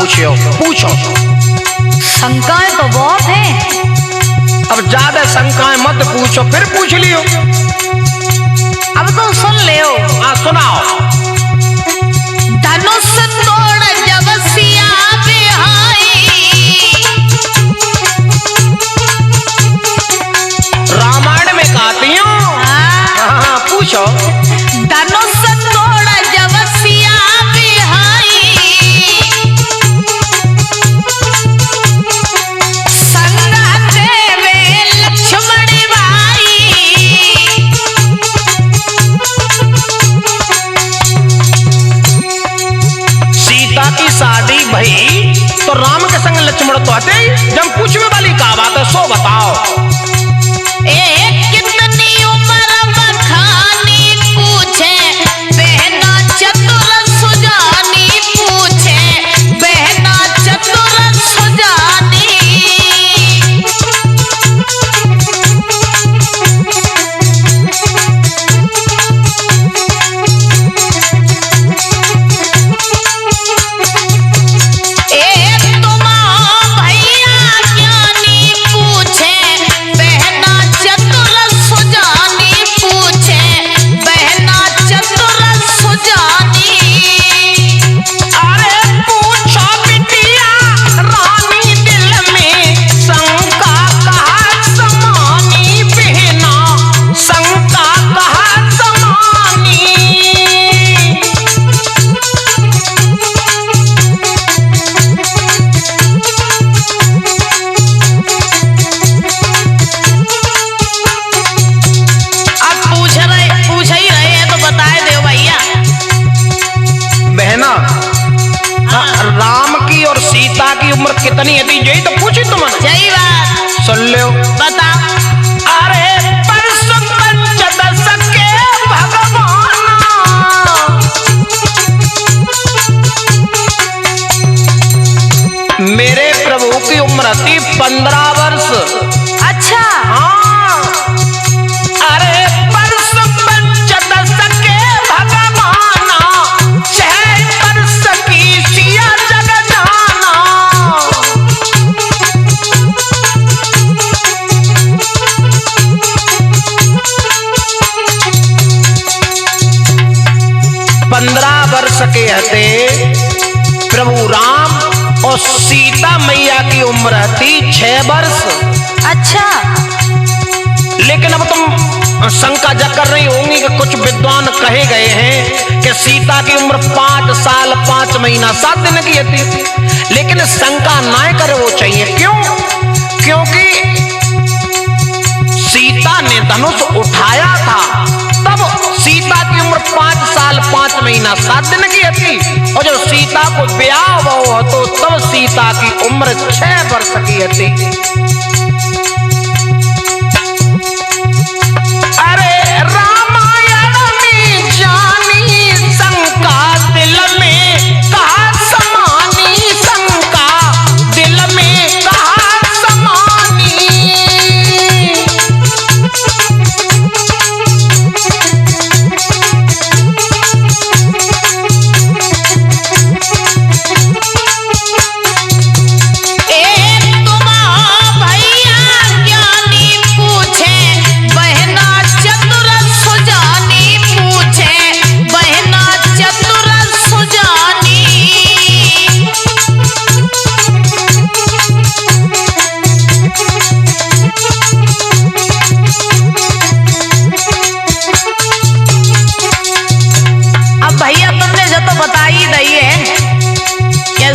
पूछो पूछो। शंकाएं तो बहुत हैं। अब ज्यादा शंकाएं मत पूछो, फिर पूछ लियो। अब तो सुन ले। हाँ सुनाओ। धनुष तोड़ जब सिया बिहाई, रामायण में कहती हूँ। हाँ पूछो। धनुष तोड़ जब सिया बिहाई, संग देवे लक्ष्मण भाई। सीता की शादी भई तो राम के संग लक्ष्मण तो आते ही। जब पूछने वाली का बात है सो बताओ। कितनी उम्र बखानी पूछे, बहना चतुर सुजानी पूछे, बहना चतुर सुजानी। उम्र कितनी है यही तो पूछी तुमने। सही बात सुन लो बता। अरे परसु पंचदश के भगवान, मेरे प्रभु की उम्र थी 15 वर्ष। अच्छा हाँ। अरे परसु पंचदश के भगवान, 6 वर्ष की सिया जग जाना। 15 वर्ष के हते प्रभु राम और सीता मैया की उम्र थी 6 वर्ष। अच्छा लेकिन अब तुम शंका जग कर रही होंगी कि कुछ विद्वान कहे गए हैं कि सीता की उम्र 5 साल 5 महीना 7 दिन की थी। लेकिन शंका ना करे वो चाहिए। क्यों? क्योंकि सीता ने धनुष उठाया था तब सीता की उम्र 5 साल 5 महीना 7 दिन की थी, और जब सीता को ब्याह हुआ तो तब सीता की उम्र 6 वर्ष की थी। अरे रामायण में जानी शंका दिल में कहा समानी, शंका दिल में कहा समानी।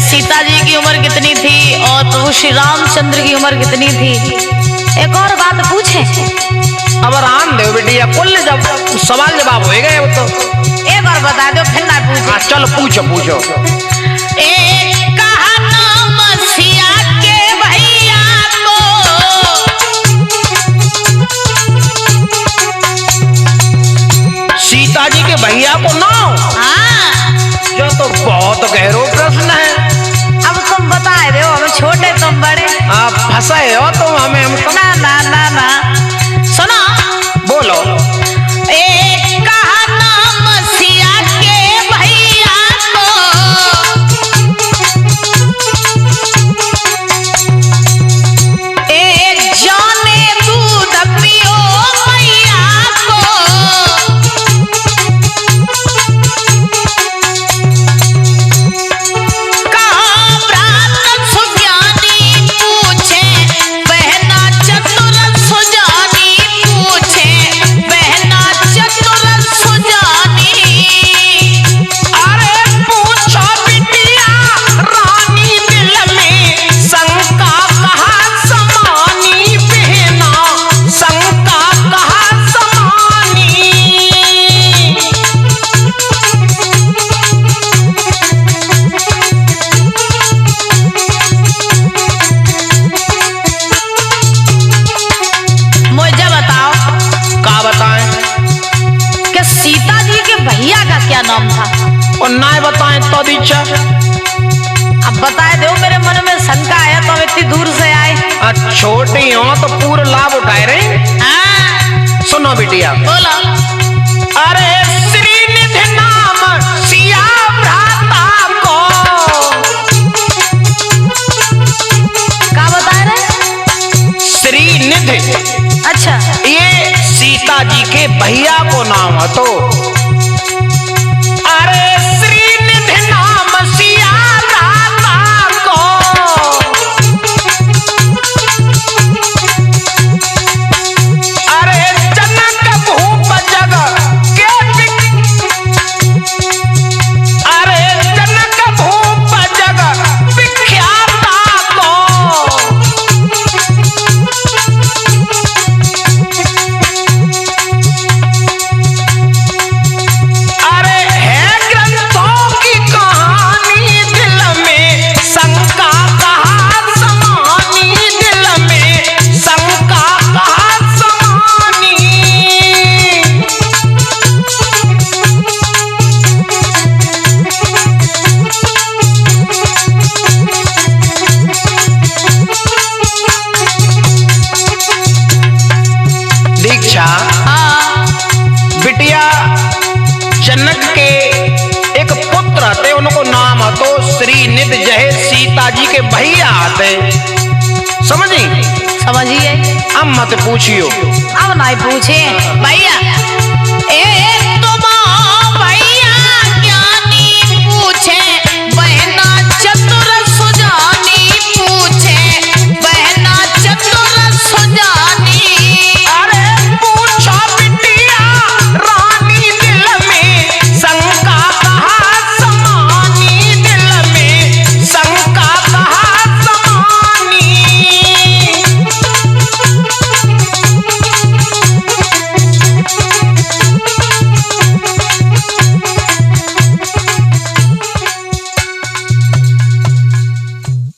सीता जी की उम्र कितनी थी और प्रभु श्री रामचंद्र की उम्र कितनी थी। एक और बात पूछे। अब राम देव बेटिया कुल जब सवाल जवाब हो गए वो तो एक और बता दो फिर ना पूछे। चलो पूछो पूछो। एक कहा नाम सिया के भैया को, सीता जी के भैया को नाम? हाँ जो तो बहुत गहरा प्रश्न है। अब तुम बता रहे हो, हम छोटे तुम बड़े। आप फंसे हो तुम हमें। हम ना ना ना ना सुनो बोलो। एक कहा नाम सिया के भैया को, नाम था? और ना बताएं तो दीक्षा। अब बताए दो, मेरे मन में शंका है तो हम इतनी दूर से आए। छोटी हो तो पूरा लाभ उठाए रहे। हाँ। सुनो बिटिया, बोलो। अरे श्रीनिधि नाम सिया भ्राता को। क्या बता रहे? श्रीनिधि, अच्छा, ये सीता जी के भैया को नाम है। तो अरे श्रीनिधि नाम सिया भ्राता को, अरे जनक भूप जग के अरे जनक भूप जग विख्याता को। अरे है ग्रंथों की कहानी, दिल में शंका कहा समानी, दिल में शंका कहा समानी। दीक्षा, हाँ, बिटिया जनक के एक पुत्र थे, उनको नाम तो श्रीनिधि जहे सीता जी के भैया थे। समझी? समझिए। अब मत पूछियो। अब नहीं पूछे भैया